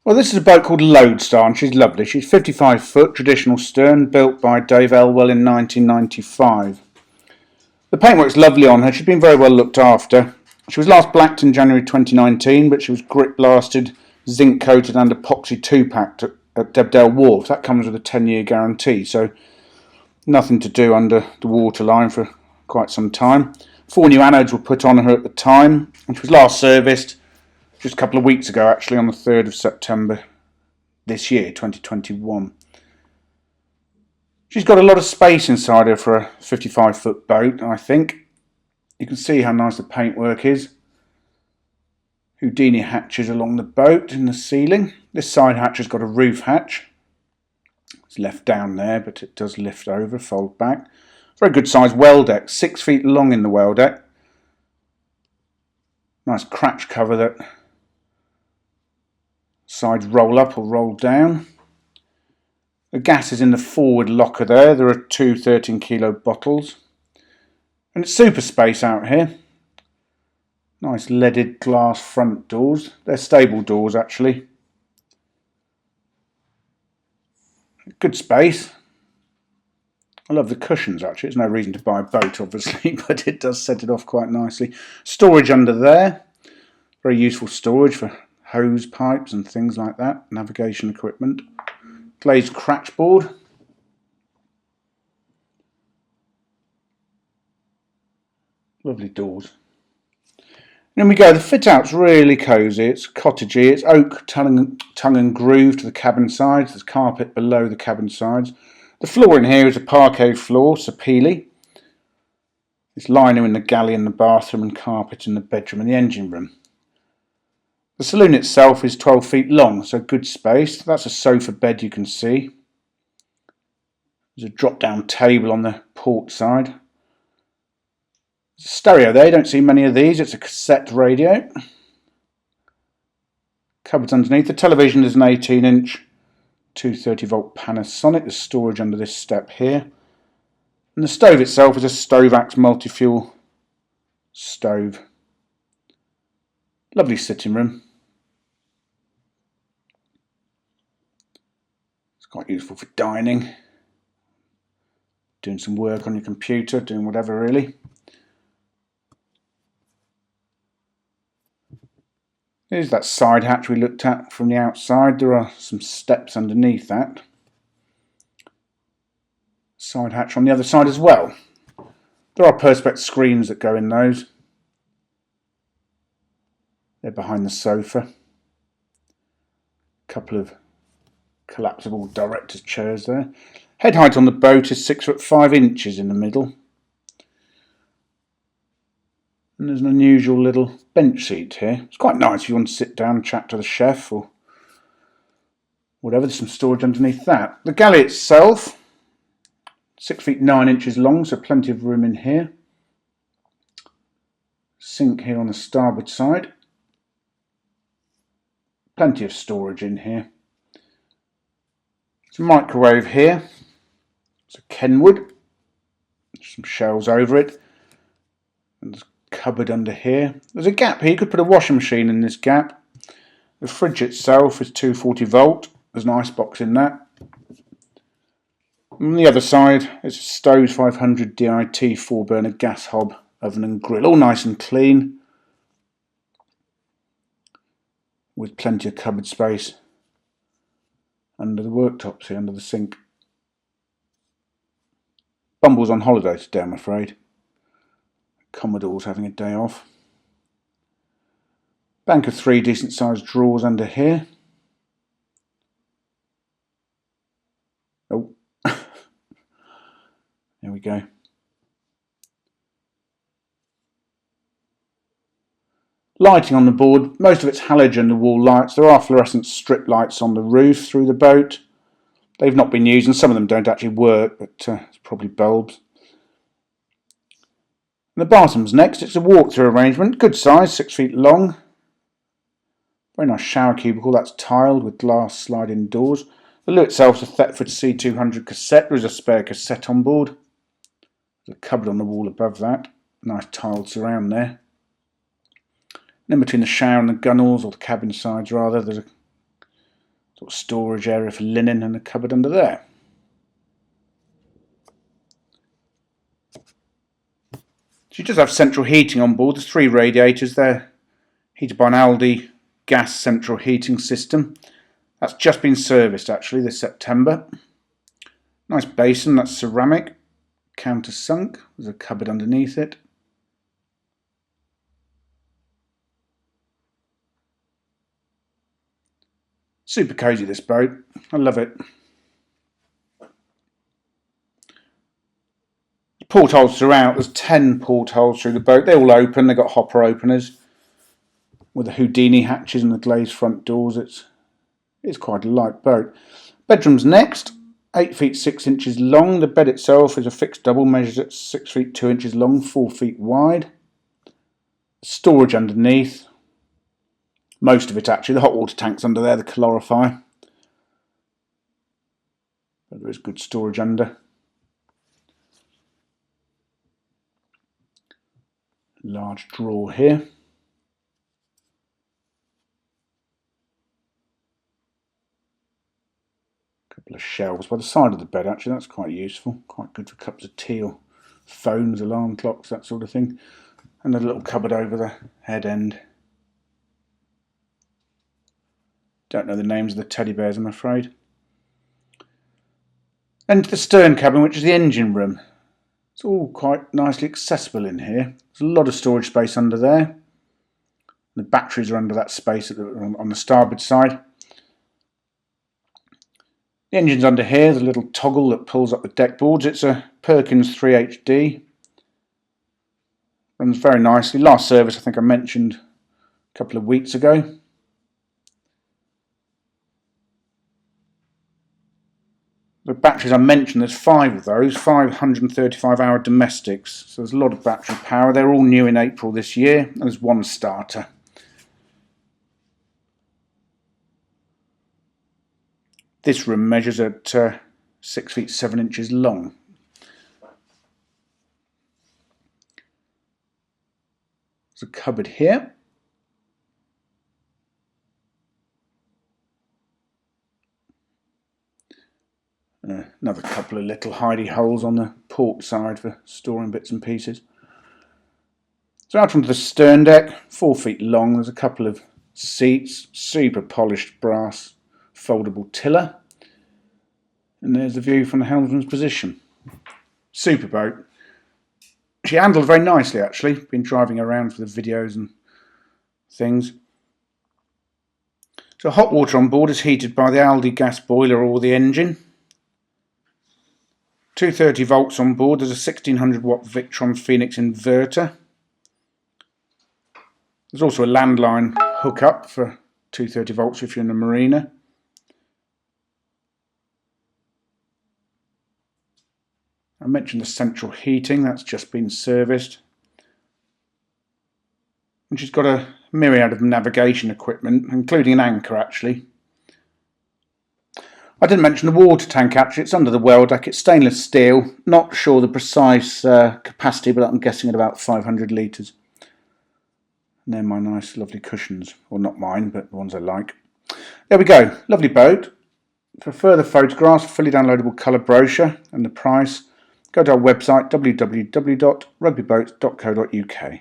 Well, this is a boat called Lodestar, and she's lovely. She's 55 foot, traditional stern, built by Dave Elwell in 1995. The paintwork's lovely on her. She's been very well looked after. She was last blacked in January 2019, but she was grit blasted, zinc coated and epoxy 2-packed at Debdale Wharf. That comes with a 10-year guarantee, so nothing to do under the waterline for quite some time. 4 new anodes were put on her at the time, and she was last serviced just a couple of weeks ago, actually, on the 3rd of September this year, 2021. She's got a lot of space inside her for a 55-foot boat, I think. You can see how nice the paintwork is. Houdini hatches along the boat in the ceiling. This side hatch has got a roof hatch. It's left down there, but it does lift over, fold back. Very good sized well deck, 6 feet long in the well deck. Nice cratch cover that sides roll up or roll down. The gas is in the forward locker there. There are 2 13-kilo bottles. And it's super space out here. Nice leaded glass front doors. They're stable doors, actually. Good space. I love the cushions, actually. There's no reason to buy a boat, obviously, but it does set it off quite nicely. Storage under there. Very useful storage for hose pipes and things like that. Navigation equipment. Glazed cratch board. Lovely doors. And in we go. The fit out's really cosy. It's cottagey. It's oak tongue and groove to the cabin sides. There's carpet below the cabin sides. The floor in here is a parquet floor, sapele. There's lino in the galley and the bathroom, and carpet in the bedroom and the engine room. The saloon itself is 12 feet long, so good space. That's a sofa bed you can see. There's a drop-down table on the port side. There's a stereo there, you don't see many of these. It's a cassette radio. Cupboards underneath. The television is an 18-inch 230-volt Panasonic. There's storage under this step here. And the stove itself is a Stovax multi-fuel stove. Lovely sitting room. It's quite useful for dining, doing some work on your computer, doing whatever really. Here's that side hatch we looked at from the outside. There are some steps underneath that. Side hatch on the other side as well. There are perspex screens that go in those. They're behind the sofa. A couple of collapsible director's chairs there. Head height on the boat is 6 foot 5 inches in the middle. And there's an unusual little bench seat here. It's quite nice if you want to sit down and chat to the chef or whatever. There's some storage underneath that. The galley itself, 6 feet 9 inches long, so plenty of room in here. Sink here on the starboard side. Plenty of storage in here. There's a microwave here. It's a Kenwood. Some shelves over it. And there's a cupboard under here. There's a gap here. You could put a washing machine in this gap. The fridge itself is 240 volt. There's an ice box in that. On the other side, it's a Stowe's 500 DIT 4-burner gas hob, oven and grill. All nice and clean, with plenty of cupboard space under the worktops here, under the sink. Bumble's on holiday today, I'm afraid. Commodore's having a day off. Bank of 3 decent sized drawers under here. Oh, there we go. Lighting on the board, most of it's halogen wall lights. There are fluorescent strip lights on the roof through the boat. They've not been used, and some of them don't actually work, but it's probably bulbs. And the bathroom's next. It's a walk-through arrangement, good size, 6 feet long. Very nice shower cubicle, that's tiled with glass sliding doors. The loo itself is a Thetford C200 cassette. There is a spare cassette on board. There's a cupboard on the wall above that. Nice tiled surround there. And in between the shower and the gunnels, or the cabin sides rather, there's a Sort of storage area for linen and a cupboard under there. She does have central heating on board. There's 3 radiators there, heated by an Aldi gas central heating system. That's just been serviced actually this September. Nice basin, that's ceramic, countersunk. There's a cupboard underneath it. Super cosy, this boat. I love it. Portholes throughout. There's 10 portholes through the boat. They're all open. They've got hopper openers with the Houdini hatches and the glazed front doors. It's quite a light boat. Bedroom's next. 8 feet 6 inches long. The bed itself is a fixed double, measures at 6 feet 2 inches long, 4 feet wide. Storage underneath. Most of it actually. The hot water tank's under there, the calorifier. But there is good storage under. Large drawer here. Couple of shelves by the side of the bed actually, that's quite useful. Quite good for cups of tea or phones, alarm clocks, that sort of thing. And a little cupboard over the head end. Don't know the names of the teddy bears, I'm afraid. And the stern cabin, which is the engine room. It's all quite nicely accessible in here. There's a lot of storage space under there. The batteries are under that space on the starboard side. The engine's under here. There's a little toggle that pulls up the deck boards. It's a Perkins 3HD. Runs very nicely. Last service I think I mentioned a couple of weeks ago. The batteries I mentioned, there's 5 of those, 535-hour domestics. So there's a lot of battery power. They're all new in April this year. There's 1 starter. This room measures at 6 feet 7 inches long. There's a cupboard here. Another couple of little hidey holes on the port side for storing bits and pieces. So out onto the stern deck, 4 feet long. There's a couple of seats, super polished brass foldable tiller. And there's the view from the helmsman's position. Super boat. She handles very nicely actually. Been driving around for the videos and things. So hot water on board is heated by the Aldi gas boiler or the engine. 230 volts on board. There's a 1600 watt Victron Phoenix inverter. There's also a landline hookup for 230 volts if you're in a marina. I mentioned the central heating, that's just been serviced. And she's got a myriad of navigation equipment, including an anchor actually. I didn't mention the water tank actually, it's under the well deck, it's stainless steel. Not sure the precise capacity, but I'm guessing at about 500 litres. And they're my nice lovely cushions, well not mine, but the ones I like. There we go, lovely boat. For further photographs, fully downloadable colour brochure and the price, go to our website www.rugbyboats.co.uk.